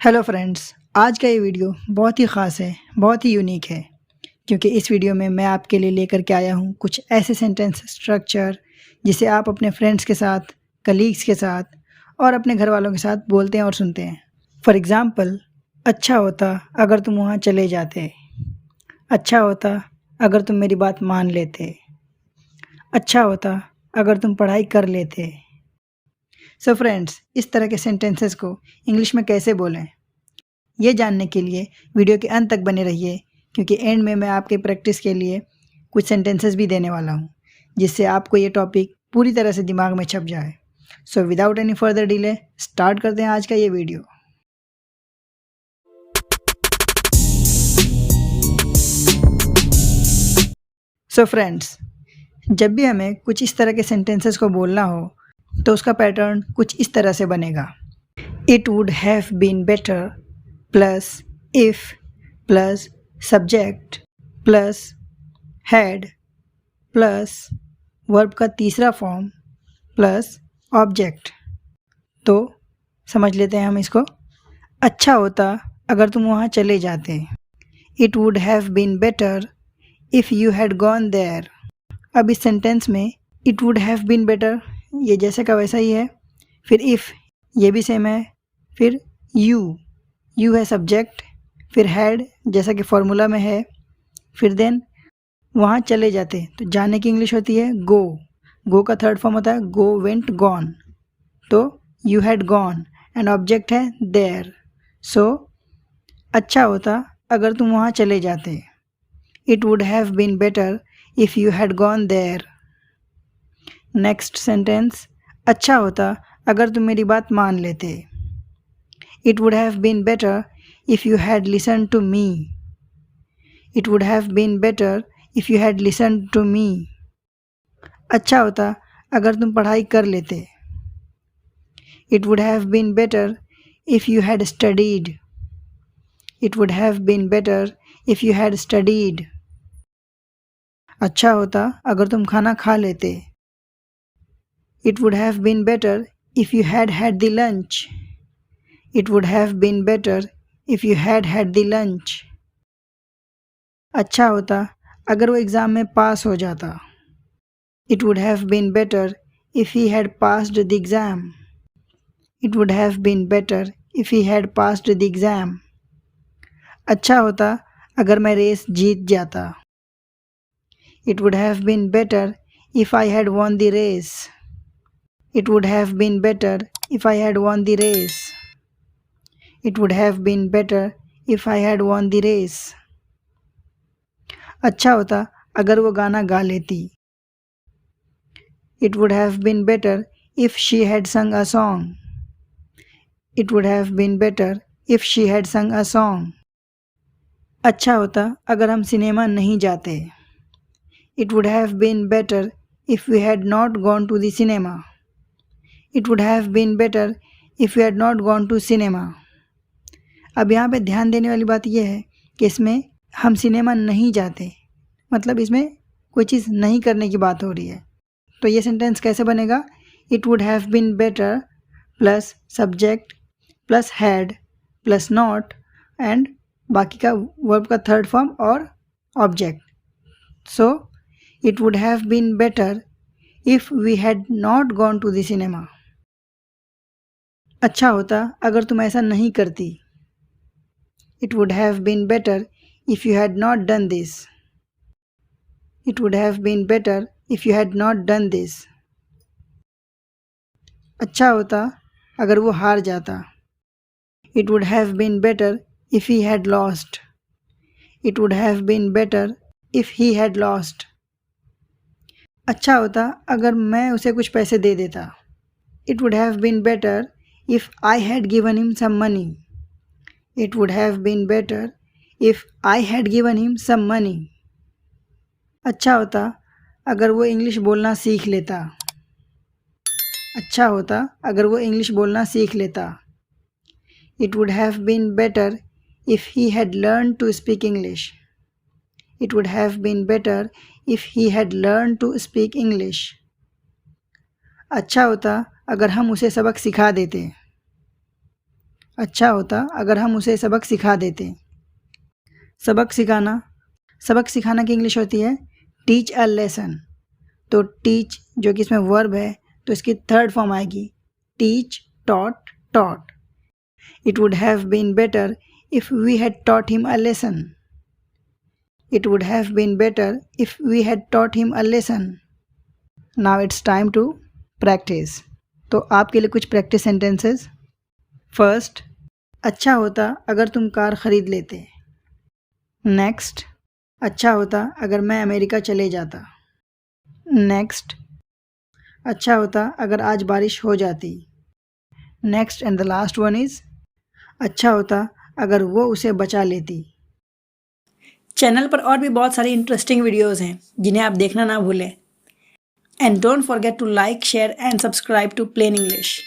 Hello friends, आज का ये वीडियो बहुत ही ख़ास है, बहुत ही यूनिक है क्योंकि इस वीडियो में मैं आपके लिए लेकर के आया हूँ कुछ ऐसे सेंटेंस स्ट्रक्चर जिसे आप अपने फ्रेंड्स के साथ, कलीग्स के साथ और अपने घर वालों के साथ बोलते हैं और सुनते हैं। फॉर एग्ज़ाम्पल, अच्छा होता अगर तुम वहाँ चले जाते। अच्छा होता अगर तुम मेरी बात मान लेते। अच्छा होता अगर तुम पढ़ाई कर लेते। सो फ्रेंड्स, इस तरह के सेंटेंसेस को इंग्लिश में कैसे बोलें, ये जानने के लिए वीडियो के अंत तक बने रहिए क्योंकि एंड में मैं आपके प्रैक्टिस के लिए कुछ सेंटेंसेस भी देने वाला हूँ जिससे आपको ये टॉपिक पूरी तरह से दिमाग में छप जाए। So without any further delay start करते हैं आज का ये वीडियो। सो फ्रेंड्स, जब भी हमें कुछ इस तरह के सेंटेंसेस को बोलना हो तो उसका पैटर्न कुछ इस तरह से बनेगा। It would have been better plus if plus subject plus had plus verb का तीसरा फॉर्म प्लस ऑब्जेक्ट। तो समझ लेते हैं हम इसको। अच्छा होता अगर तुम वहाँ चले जाते। It would have been better if you had gone there. अब इस सेंटेंस में it would have been better ये जैसे का वैसा ही है, फिर इफ़ ये भी सेम है, फिर यू है सब्जेक्ट, फिर हैड जैसा कि फॉर्मूला में है, फिर देन वहाँ चले जाते तो जाने की इंग्लिश होती है गो का थर्ड फॉर्म होता है गो वेंट गॉन, तो you had gone and object है देयर। सो अच्छा होता अगर तुम वहाँ चले जाते। It would have been better if you had gone there. Next sentence, अच्छा होता अगर तुम मेरी बात मान लेते। It would have been better if you had listen to me. It would have been better if you had listen to me. अच्छा होता अगर तुम पढ़ाई कर लेते। It would have been better if you had studied. It would have been better if you had studied. अच्छा होता अगर तुम खाना खा लेते। It would have been better if you had had the lunch. It would have been better if you had had the lunch. अच्छा होता अगर वो एग्ज़ाम में पास हो जाता। It would have been better if he had passed the exam. It would have been better if he had passed the exam. अच्छा होता अगर मैं रेस जीत जाता। It would have been better if I had won the race. It would have been better if I had won the race. It would have been better if I had won the race. अच्छा होता अगर वो गाना गा लेती। It would have been better if she had sung a song. It would have been better if she had sung a song. अच्छा होता अगर हम सिनेमा नहीं जाते। It would have been better if we had not gone to the cinema. It would have been better if we had not gone to cinema. अब यहाँ पे ध्यान देने वाली बात यह है कि इसमें हम सिनेमा नहीं जाते, मतलब इसमें कोई चीज़ नहीं करने की बात हो रही है। तो ये सेंटेंस कैसे बनेगा? It would have been better plus subject plus had plus not and बाकी का वर्ब का थर्ड फॉर्म और object. So it would have been better if we had not gone to the cinema. अच्छा होता अगर तुम ऐसा नहीं करती। It would have been better if you had not done this. It would have been better if you had not done this. अच्छा होता अगर वो हार जाता। It would have been better if he had lost. It would have been better if he had lost. अच्छा होता अगर मैं उसे कुछ पैसे दे देता। It would have been better if I had given him some money. It would have been better if I had given him some money. अच्छा होता अगर वो इंग्लिश बोलना सीख लेता। अच्छा होता अगर वो इंग्लिश बोलना सीख लेता। It would have been better if he had learn to speak English. It would have been better if he had learn to speak English. अच्छा होता अगर हम उसे सबक सिखा देते। अच्छा होता अगर हम उसे सबक सिखा देते। सबक सिखाना की इंग्लिश होती है टीच अ लेसन। तो टीच जो कि इसमें वर्ब है तो इसकी थर्ड फॉर्म आएगी teach, taught, taught. It would have been better if we had taught him a lesson. It would have been better if we had taught him a lesson. Now it's time to practise. तो आपके लिए कुछ practice sentences. First, अच्छा होता अगर तुम car खरीद लेते। नेक्स्ट, अच्छा होता अगर मैं अमेरिका चले जाता। नेक्स्ट, अच्छा होता अगर आज बारिश हो जाती। Next and the last one is अच्छा होता अगर वो उसे बचा लेती। चैनल पर और भी बहुत सारी इंटरेस्टिंग वीडियोस हैं जिन्हें आप देखना ना भूलें। And don't forget to like, share and subscribe to plain English.